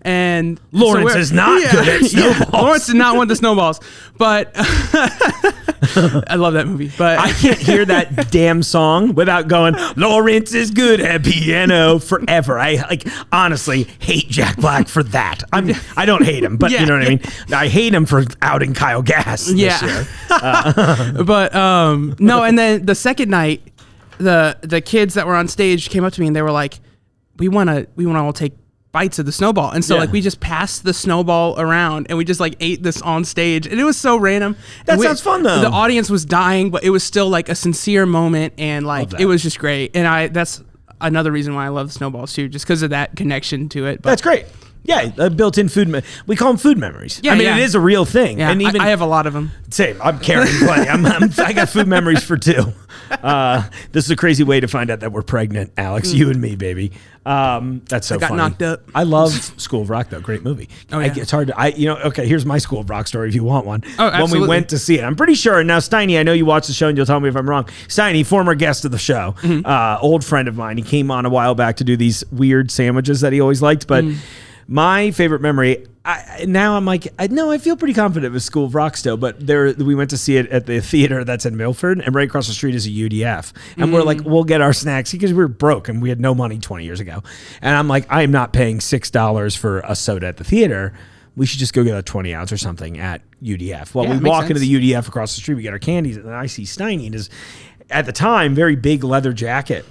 and Lawrence is not good at Snowballs. Lawrence did not want the Snowballs, but I love that movie. But I can't hear that damn song without going, Lawrence is good at piano forever. I honestly hate Jack Black for that. I don't hate him, but you know what I mean? I hate him for outing Kyle Gass this year. But no, and then the second night, the kids that were on stage came up to me and they were like, we want to all take bites of the Snowball. And so like we just passed the Snowball around and we just like ate this on stage, and it was so random. That sounds fun though. The audience was dying, but it was still like a sincere moment, and like it was just great. And that's another reason why I love Snowballs too, just because of that connection to it. But that's great. Yeah, built-in food. We call them food memories. Yeah, I mean, it is a real thing. Yeah, and even I have a lot of them. Same. I'm carrying plenty. I got food memories for 2. This is a crazy way to find out that we're pregnant, Alex. You and me, baby. That's so funny. I got knocked up. I love School of Rock, though. Great movie. Oh, yeah. It's hard to. Okay, here's my School of Rock story if you want one. Oh, absolutely. When we went to see it, I'm pretty sure. Now, Steiny, I know you watch the show and you'll tell me if I'm wrong. Steiny, former guest of the show, old friend of mine. He came on a while back to do these weird sandwiches that he always liked, but. My favorite memory, now I'm like, I feel pretty confident with School of Rock still, but we went to see it at the theater that's in Milford, and right across the street is a UDF. And we're like, we'll get our snacks because we were broke and we had no money 20 years ago. And I'm like, I am not paying $6 for a soda at the theater. We should just go get a 20 ounce or something at UDF. Well, we walk into the UDF across the street, we get our candies, and I see Steiny in his, at the time, very big leather jacket.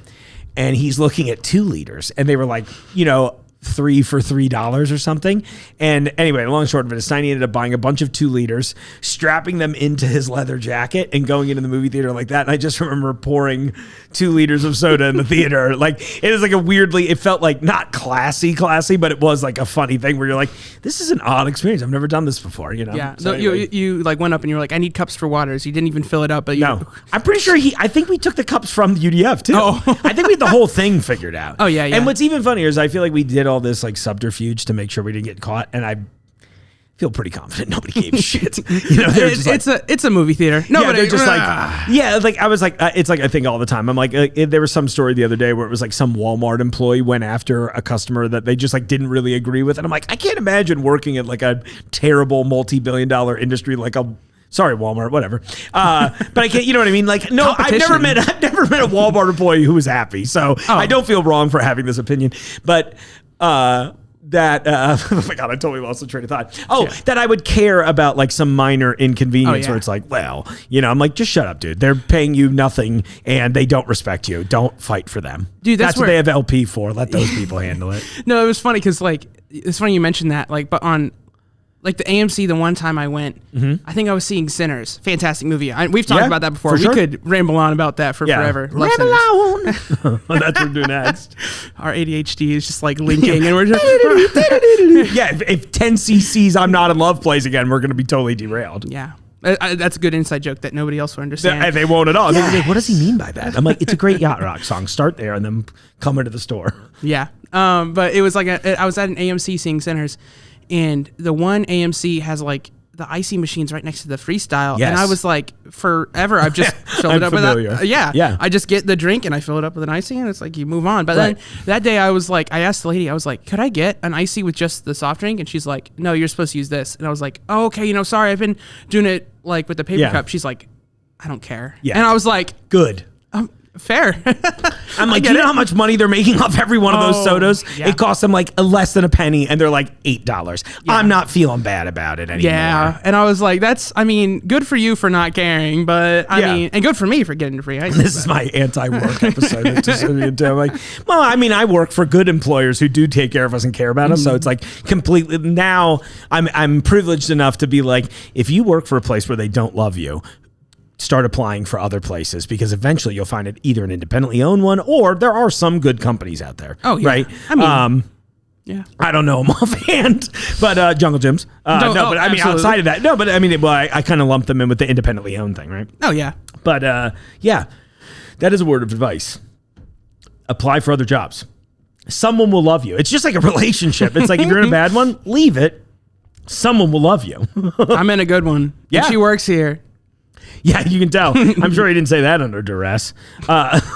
And he's looking at 2 liters. And they were like, 3 for $3 or something. And anyway, long and short of it is Steiny ended up buying a bunch of 2 liters, strapping them into his leather jacket and going into the movie theater like that. And I just remember pouring 2 liters of soda in the theater. Like, it is like a weirdly, it felt like not classy, but it was like a funny thing where you're like, this is an odd experience. I've never done this before, you know? Yeah. So anyway. you like went up and you were like, I need cups for waters. You didn't even fill it up. But no, I'm pretty sure I think we took the cups from the UDF too. Oh. I think we had the whole thing figured out. Oh, yeah. And what's even funnier is I feel like we did all this like subterfuge to make sure we didn't get caught. And I feel pretty confident nobody gave a shit. You know, it's a movie theater. Nobody, they're just like, yeah, like I was like, it's like I think all the time. I'm like, there was some story the other day where it was like some Walmart employee went after a customer that they just like didn't really agree with, and I'm like, I can't imagine working at like a terrible multi-billion-dollar industry like a. Sorry, Walmart, whatever. But I can't, you know what I mean? Like, no, I've never met a Walmart employee who was happy. So I don't feel wrong for having this opinion. But oh my God, I totally lost the train of thought. That I would care about like some minor inconvenience where it's like, well, you know, I'm like, just shut up, dude. They're paying you nothing and they don't respect you. Don't fight for them. Dude, that's what they have LP for. Let those people handle it. No, it was funny because like, it's funny you mentioned that, like, but on like the AMC, the one time I went, I think I was seeing Sinners. Fantastic movie. We've talked about that before. We could ramble on about that for forever. Ramble on. That's what we're doing next. Our ADHD is just like linking and we're just... if 10 cc's I'm Not in Love plays again, we're going to be totally derailed. Yeah. That's a good inside joke that nobody else will understand. They won't at all. Yeah. Like, what does he mean by that? I'm like, it's a great yacht rock song. Start there and then come into the store. Yeah. But it was like, I was at an AMC seeing Sinners. And the one AMC has like the icy machines right next to the Freestyle. Yes. And I was like, forever, I've just filled it up with that. Yeah. I just get the drink and I fill it up with an icy and it's like, you move on. But then that day I was like, I asked the lady, I was like, could I get an icy with just the soft drink? And she's like, no, you're supposed to use this. And I was like, oh, okay, sorry, I've been doing it like with the paper cup. She's like, I don't care. Yeah. And I was like, good. Fair. I'm like, do you know how much money they're making off every one of those sodas? Yeah. It costs them like less than a penny and they're like $8. Yeah. I'm not feeling bad about it anymore. Yeah. And I was like, good for you for not caring, but I mean, and good for me for getting free ice. This is my anti-work episode. I'm like, well, I mean, I work for good employers who do take care of us and care about us. So it's like completely, now I'm privileged enough to be like, if you work for a place where they don't love you, start applying for other places because eventually you'll find it either an independently owned one or there are some good companies out there. Oh, yeah. Right? I mean, yeah. I don't know them offhand, but Jungle Gyms. But I mean, outside of that, no, but I mean, I kind of lump them in with the independently owned thing, right? Oh, yeah. But yeah, that is a word of advice. Apply for other jobs. Someone will love you. It's just like a relationship. It's like if you're in a bad one, leave it. Someone will love you. I'm in a good one. Yeah. And she works here. Yeah, you can tell. I'm sure he didn't say that under duress. Alex,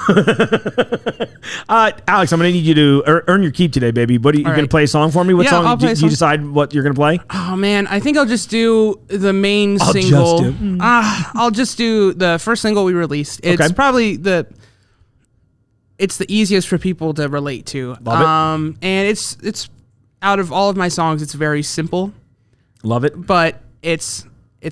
I'm going to need you to earn your keep today, baby. What are you going to play a song for me? What song? Do you decide what you're going to play? Oh, man. I think I'll just do the main single. I'll just do the first single we released. It's probably it's the easiest for people to relate to. Love it. And it's out of all of my songs, it's very simple. Love it. But it's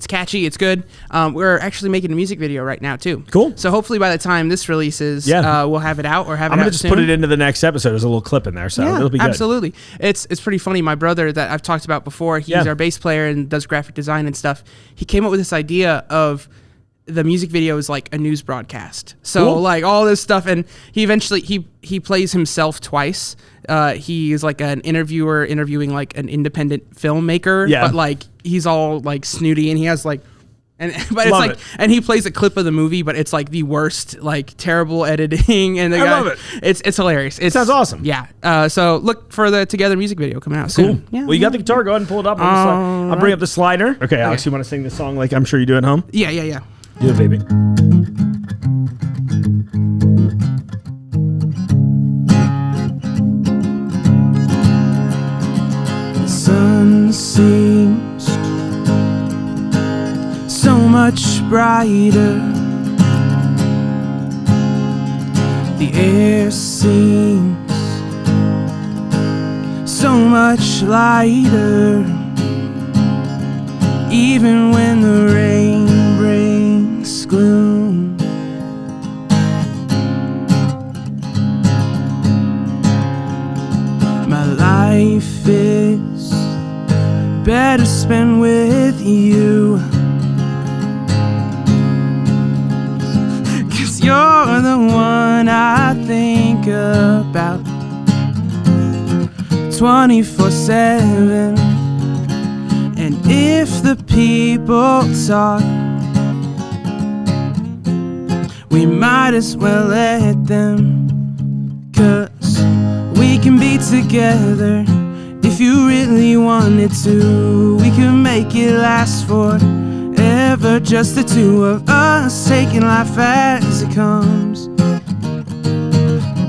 catchy. It's good. We're actually making a music video right now too. Cool. So hopefully by the time this releases, we'll have it out or have it out soon. I'm gonna just put it into the next episode. There's a little clip in there, so it'll be good. Absolutely. It's pretty funny. My brother that I've talked about before, he's our bass player and does graphic design and stuff. He came up with this idea of the music video is like a news broadcast. So like all this stuff, and he eventually he plays himself twice. He is like an interviewer interviewing like an independent filmmaker, but like he's all like snooty and he has like, but it's like, and he plays a clip of the movie, but it's like the worst, like terrible editing, and the guy, love it. It's hilarious. It sounds awesome. Yeah. So look for the Together music video coming out soon. Yeah. Well, you got the guitar. Go ahead and pull it up. I'll bring up the slider. Okay, Alex, you want to sing this song like I'm sure you do at home? Yeah. Do it, baby. The sun seems so much brighter. The air seems so much lighter. Even when the rain brings gloom, my life better spend with you. 'Cause you're the one I think about 24/7. And if the people talk, we might as well let them. 'Cause we can be together if you really wanted to. We can make it last forever, just the two of us, taking life as it comes.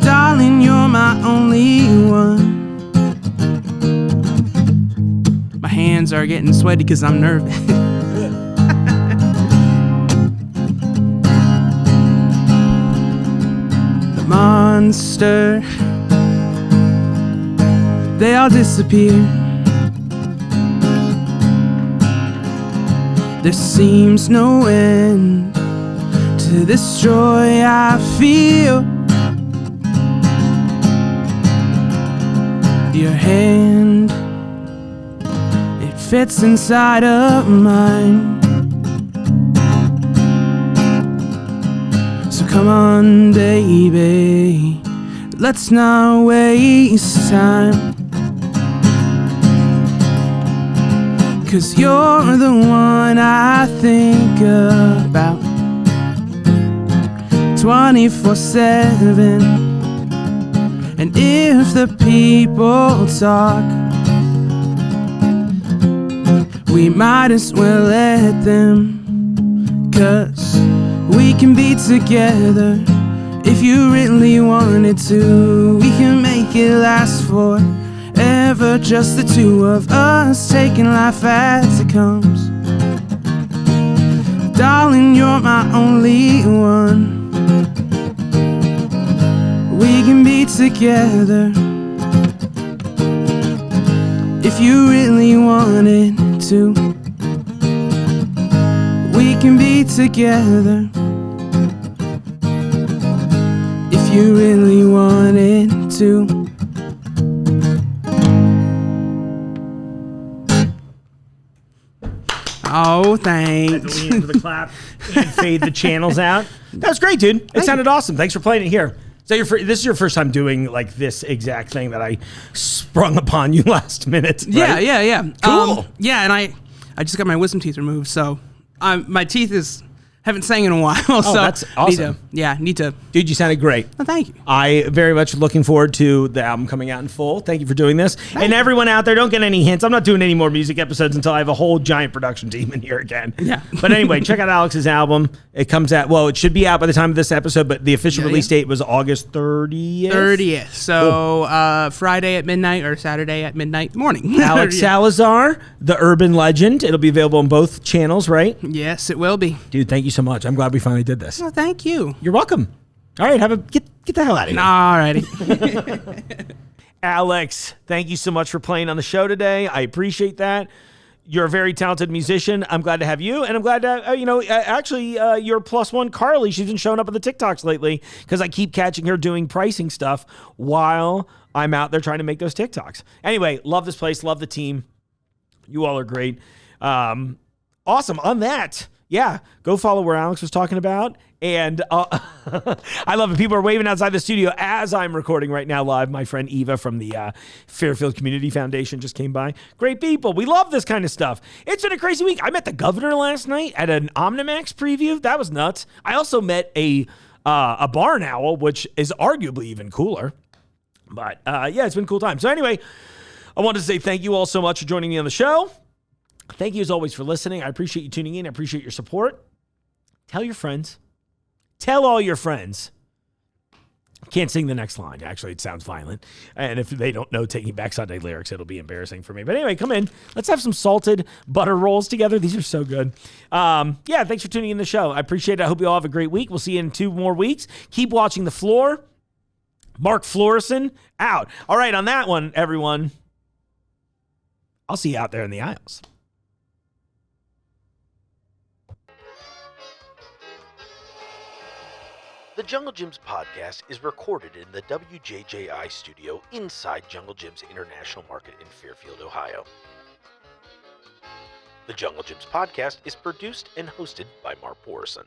Darling, you're my only one. My hands are getting sweaty 'cause I'm nervous. The monster, they all disappear. There seems no end to this joy I feel. Your hand, it fits inside of mine. So come on, baby, let's not waste time. 'Cause you're the one I think about 24/7. And if the people talk, we might as well let them. 'Cause we can be together if you really wanted to. We can make it last forever, just the two of us, taking life as it comes. Darling, you're my only one. We can be together if you really wanted to. We can be together if you really wanted to. Oh, thanks. Lean into the clap and fade the channels out. That was great, dude. It sounded awesome. Thanks for playing it here. So this is your first time doing like this exact thing that I sprung upon you last minute, right? Yeah. Cool. Yeah, and I just got my wisdom teeth removed, so my teeth haven't sang in a while. So that's awesome. Need to. Dude, you sounded great. Oh, thank you. I very much looking forward to the album coming out in full. Thank you for doing this. And everyone out there, don't get any hints. I'm not doing any more music episodes until I have a whole giant production team in here again. Yeah. But anyway, check out Alex's album. It comes out, well, it should be out by the time of this episode, but the official release date was August 30th. 30th. So Friday at midnight or Saturday at midnight morning. Alex Salazar, the urban legend. It'll be available on both channels, right? Yes, it will be. Dude, thank you so much. I'm glad we finally did this. Oh, thank you. You're welcome. All right, get the hell out of here. Alrighty. Alex, thank you so much for playing on the show today. I appreciate that. You're a very talented musician. I'm glad to have you, and I'm glad to, your plus one, Carly, she's been showing up on the TikToks lately because I keep catching her doing pricing stuff while I'm out there trying to make those TikToks. Anyway, love this place, love the team. You all are great. Awesome. On that, yeah, go follow where Alex was talking about. And I love it. People are waving outside the studio as I'm recording right now live. My friend Eva from the Fairfield Community Foundation just came by. Great people. We love this kind of stuff. It's been a crazy week. I met the governor last night at an Omnimax preview. That was nuts. I also met a barn owl, which is arguably even cooler. But yeah, it's been a cool time. So anyway, I wanted to say thank you all so much for joining me on the show. Thank you as always for listening. I appreciate you tuning in. I appreciate your support. Tell your friends. Tell all your friends. Can't sing the next line. Actually, it sounds violent. And if they don't know Taking Back Sunday lyrics, it'll be embarrassing for me. But anyway, come in. Let's have some salted butter rolls together. These are so good. Yeah, thanks for tuning in the show. I appreciate it. I hope you all have a great week. We'll see you in 2 more weeks. Keep watching The Floor. Mark Florison out. All right, on that one, everyone, I'll see you out there in the aisles. The Jungle Gyms podcast is recorded in the WJJI studio inside Jungle Gyms International Market in Fairfield, Ohio. The Jungle Gyms podcast is produced and hosted by Mark Borison.